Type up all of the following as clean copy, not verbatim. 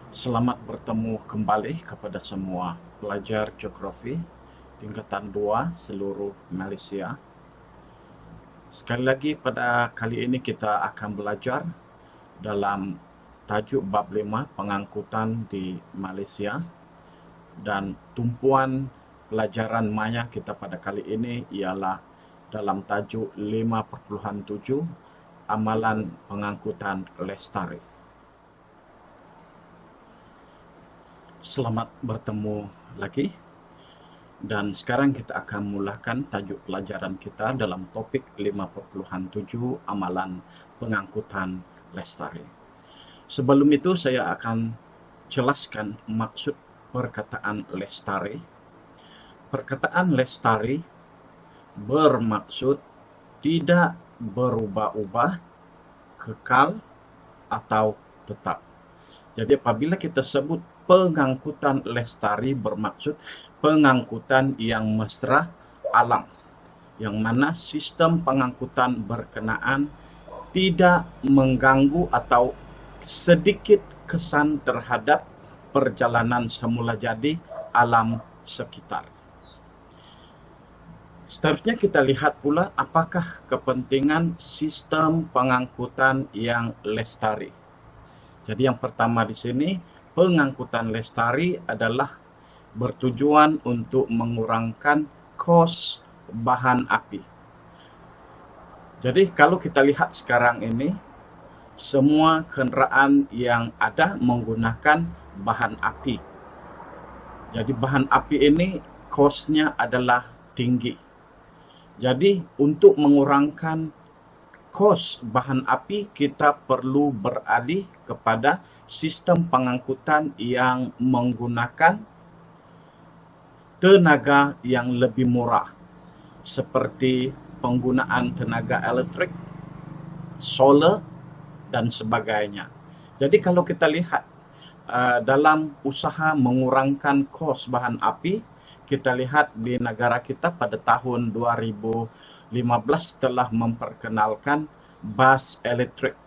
Selamat bertemu kembali kepada semua pelajar geografi tingkatan 2 seluruh Malaysia. Sekali lagi pada kali ini kita akan belajar dalam tajuk bab 5 pengangkutan di Malaysia, dan tumpuan pelajaran maya kita pada kali ini ialah dalam tajuk 5.7 amalan pengangkutan lestari. Selamat bertemu lagi, dan sekarang kita akan mulakan tajuk pelajaran kita dalam topik 5.7 amalan pengangkutan lestari. Sebelum itu saya akan jelaskan maksud perkataan lestari. Perkataan lestari bermaksud tidak berubah-ubah, kekal atau tetap. Jadi apabila kita sebut pengangkutan lestari, bermaksud pengangkutan yang mesra alam, yang mana sistem pengangkutan berkenaan tidak mengganggu atau sedikit kesan terhadap perjalanan semula jadi alam sekitar. Seterusnya kita lihat pula apakah kepentingan sistem pengangkutan yang lestari. Jadi yang pertama di sini, pengangkutan lestari adalah bertujuan untuk mengurangkan kos bahan api. Jadi kalau kita lihat sekarang ini, semua kenderaan yang ada menggunakan bahan api. Jadi bahan api ini kosnya adalah tinggi. Jadi untuk mengurangkan kos bahan api, kita perlu beralih kepada sistem pengangkutan yang menggunakan tenaga yang lebih murah, seperti penggunaan tenaga elektrik, solar, dan sebagainya. Jadi kalau kita lihat dalam usaha mengurangkan kos bahan api, kita lihat di negara kita pada tahun 2015 telah memperkenalkan bas elektrik.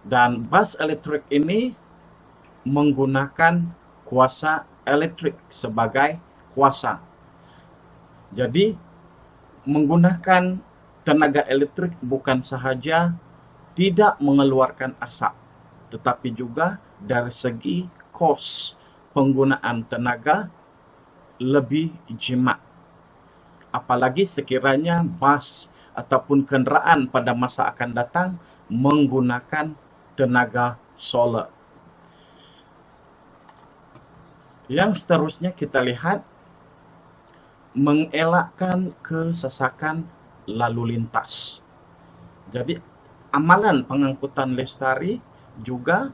Dan bas elektrik ini menggunakan kuasa elektrik sebagai kuasa. Jadi menggunakan tenaga elektrik bukan sahaja tidak mengeluarkan asap, tetapi juga dari segi kos penggunaan tenaga lebih jimat. Apalagi sekiranya bas ataupun kenderaan pada masa akan datang menggunakan tenaga solar. Yang seterusnya kita lihat mengelakkan kesesakan lalu lintas. Jadi amalan pengangkutan lestari juga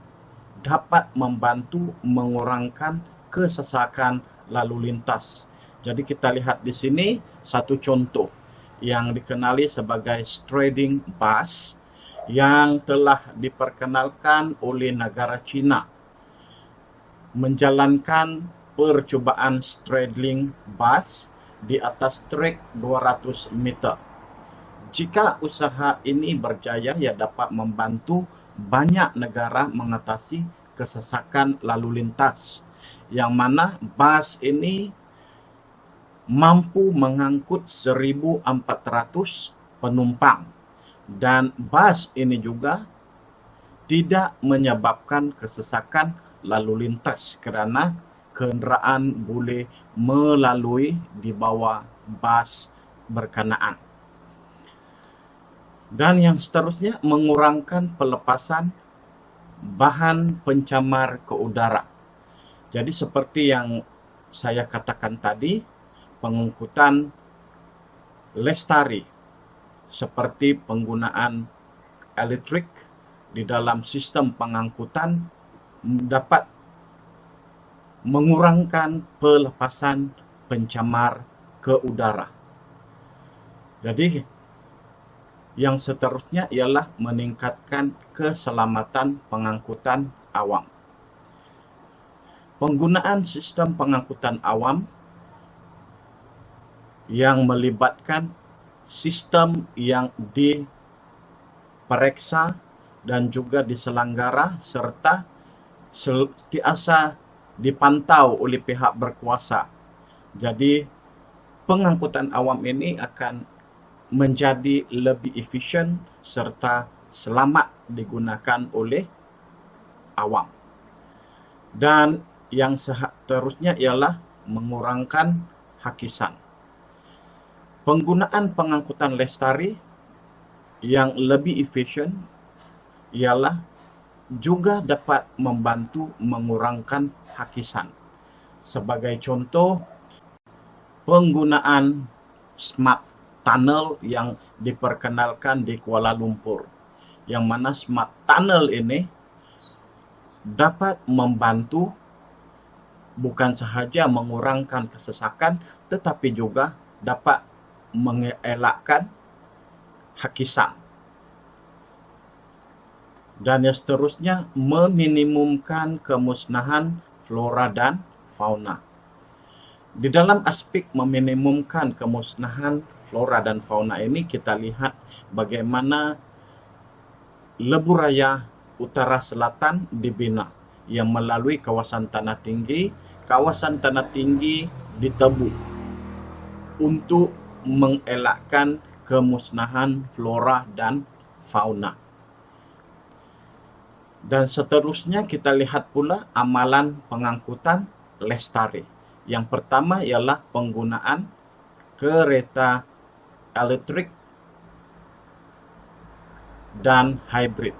dapat membantu mengurangkan kesesakan lalu lintas. Jadi kita lihat di sini satu contoh yang dikenali sebagai straddling bus yang telah diperkenalkan oleh negara China, menjalankan percubaan straddling bus di atas trek 200 meter. Jika usaha ini berjaya, ia dapat membantu banyak negara mengatasi kesesakan lalu lintas, yang mana bas ini mampu mengangkut 1.400 penumpang, dan bas ini juga tidak menyebabkan kesesakan lalu lintas kerana kenderaan boleh melalui di bawah bas berkenaan. Dan yang seterusnya, mengurangkan pelepasan bahan pencemar ke udara. Jadi seperti yang saya katakan tadi, pengangkutan lestari seperti penggunaan elektrik di dalam sistem pengangkutan dapat mengurangkan pelepasan pencemar ke udara. Jadi yang seterusnya ialah meningkatkan keselamatan pengangkutan awam. Penggunaan sistem pengangkutan awam yang melibatkan sistem yang diperiksa dan juga diselenggara serta sentiasa dipantau oleh pihak berkuasa. Jadi pengangkutan awam ini akan menjadi lebih efisien serta selamat digunakan oleh awam. Dan yang seterusnya ialah mengurangkan hakisan. Penggunaan pengangkutan lestari yang lebih efisien ialah juga dapat membantu mengurangkan hakisan. Sebagai contoh, penggunaan smart tunnel yang diperkenalkan di Kuala Lumpur. Yang mana smart tunnel ini dapat membantu bukan sahaja mengurangkan kesesakan, tetapi juga dapat mengelakkan hakisan. Dan yang seterusnya, meminimumkan kemusnahan flora dan fauna. Di dalam aspek meminimumkan kemusnahan flora dan fauna ini, kita lihat bagaimana Lebuh Raya Utara Selatan dibina yang melalui kawasan tanah tinggi. Kawasan tanah tinggi ditebuk untuk mengelakkan kemusnahan flora dan fauna. Dan seterusnya kita lihat pula amalan pengangkutan lestari. Yang pertama ialah penggunaan kereta elektrik dan hybrid.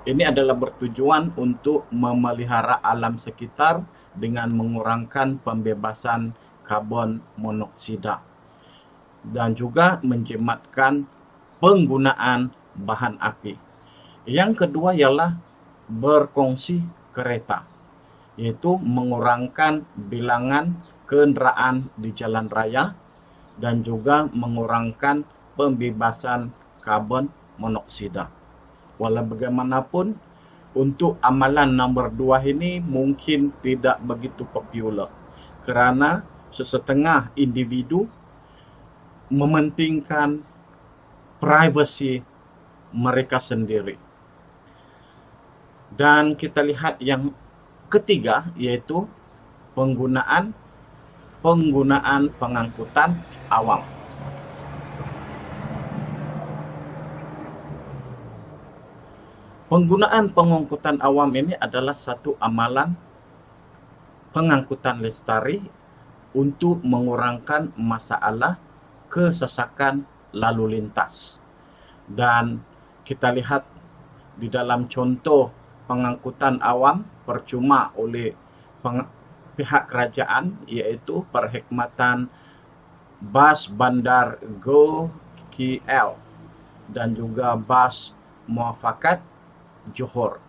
Ini adalah bertujuan untuk memelihara alam sekitar dengan mengurangkan pembebasan karbon monoksida dan juga menjimatkan penggunaan bahan api. Yang kedua ialah berkongsi kereta, yaitu mengurangkan bilangan kenderaan di jalan raya dan juga mengurangkan pembebasan karbon monoksida. Walau bagaimanapun, untuk amalan nombor 2 ini mungkin tidak begitu popular kerana sesetengah individu mementingkan privasi mereka sendiri. Dan kita lihat yang ketiga, yaitu penggunaan pengangkutan awam. Penggunaan pengangkutan awam ini adalah satu amalan pengangkutan lestari untuk mengurangkan masalah kesesakan lalu lintas. Dan kita lihat di dalam contoh pengangkutan awam percuma oleh pihak kerajaan, iaitu perkhidmatan bas bandar Go KL dan juga bas Muafakat Johor.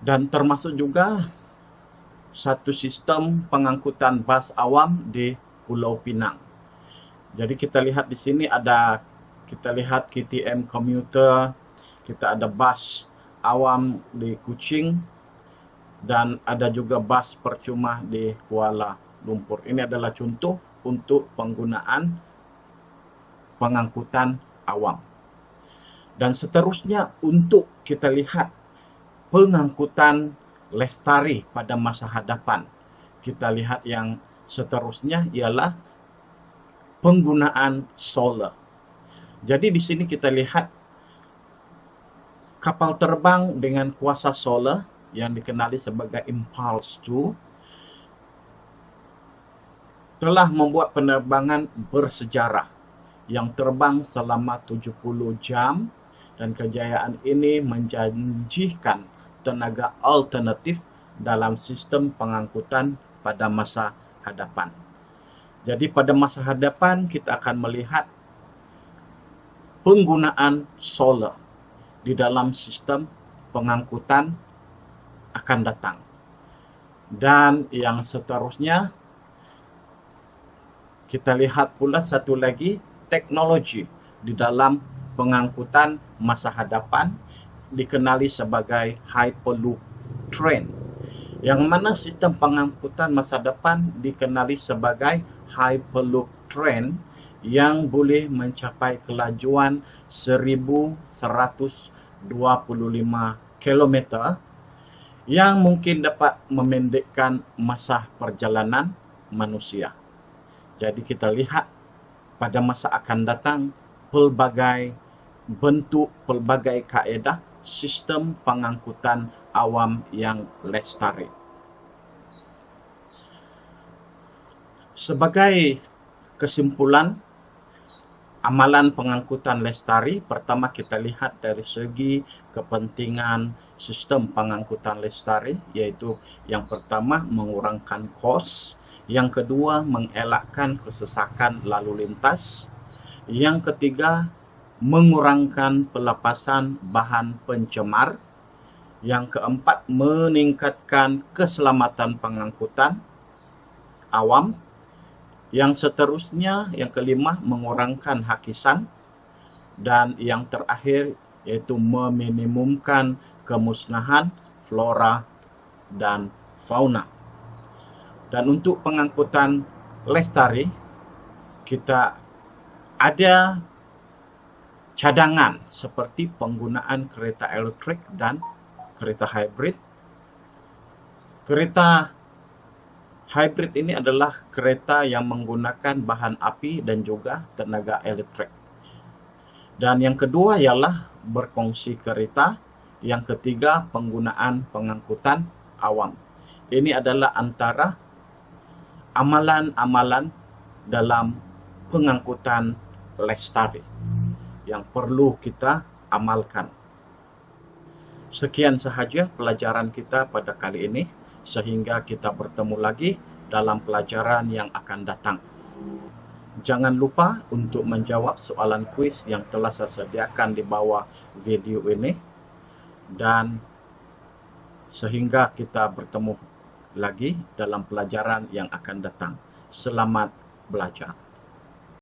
Dan termasuk juga satu sistem pengangkutan bas awam di Pulau Pinang. Jadi kita lihat di sini kita lihat KTM Commuter, kita ada bas awam di Kuching, dan ada juga bas percuma di Kuala Lumpur. Ini adalah contoh untuk penggunaan pengangkutan awam. Dan seterusnya, untuk kita lihat pengangkutan lestari pada masa hadapan, kita lihat yang seterusnya ialah penggunaan solar. Jadi di sini kita lihat kapal terbang dengan kuasa solar yang dikenali sebagai Impulse 2 telah membuat penerbangan bersejarah yang terbang selama 70 jam, dan kejayaan ini menjanjikan tenaga alternatif dalam sistem pengangkutan pada masa hadapan. Jadi pada masa hadapan kita akan melihat penggunaan solar di dalam sistem pengangkutan akan datang. Dan yang seterusnya, kita lihat pula satu lagi teknologi di dalam pengangkutan masa hadapan dikenali sebagai Hyperloop Train. Yang mana sistem pengangkutan masa depan dikenali sebagai Hyperloop Train yang boleh mencapai kelajuan 1125 km yang mungkin dapat memendekkan masa perjalanan manusia. Jadi kita lihat pada masa akan datang pelbagai bentuk, pelbagai kaedah sistem pengangkutan awam yang lestari. Sebagai kesimpulan, amalan pengangkutan lestari, pertama kita lihat dari segi kepentingan sistem pengangkutan lestari, yaitu yang pertama mengurangkan kos, yang kedua mengelakkan kesesakan lalu lintas, yang ketiga mengurangkan pelepasan bahan pencemar, yang keempat meningkatkan keselamatan pengangkutan awam, yang seterusnya, yang kelima, mengurangkan hakisan. Dan yang terakhir, yaitu meminimumkan kemusnahan flora dan fauna. Dan untuk pengangkutan lestari, kita ada cadangan seperti penggunaan kereta elektrik dan kereta hybrid. Kereta hybrid ini adalah kereta yang menggunakan bahan api dan juga tenaga elektrik. Dan yang kedua ialah berkongsi kereta. Yang ketiga, penggunaan pengangkutan awam. Ini adalah antara amalan-amalan dalam pengangkutan lestari yang perlu kita amalkan. Sekian sahaja pelajaran kita pada kali ini. Sehingga kita bertemu lagi dalam pelajaran yang akan datang. Jangan lupa untuk menjawab soalan kuis yang telah saya sediakan di bawah video ini. Dan sehingga kita bertemu lagi dalam pelajaran yang akan datang. Selamat belajar.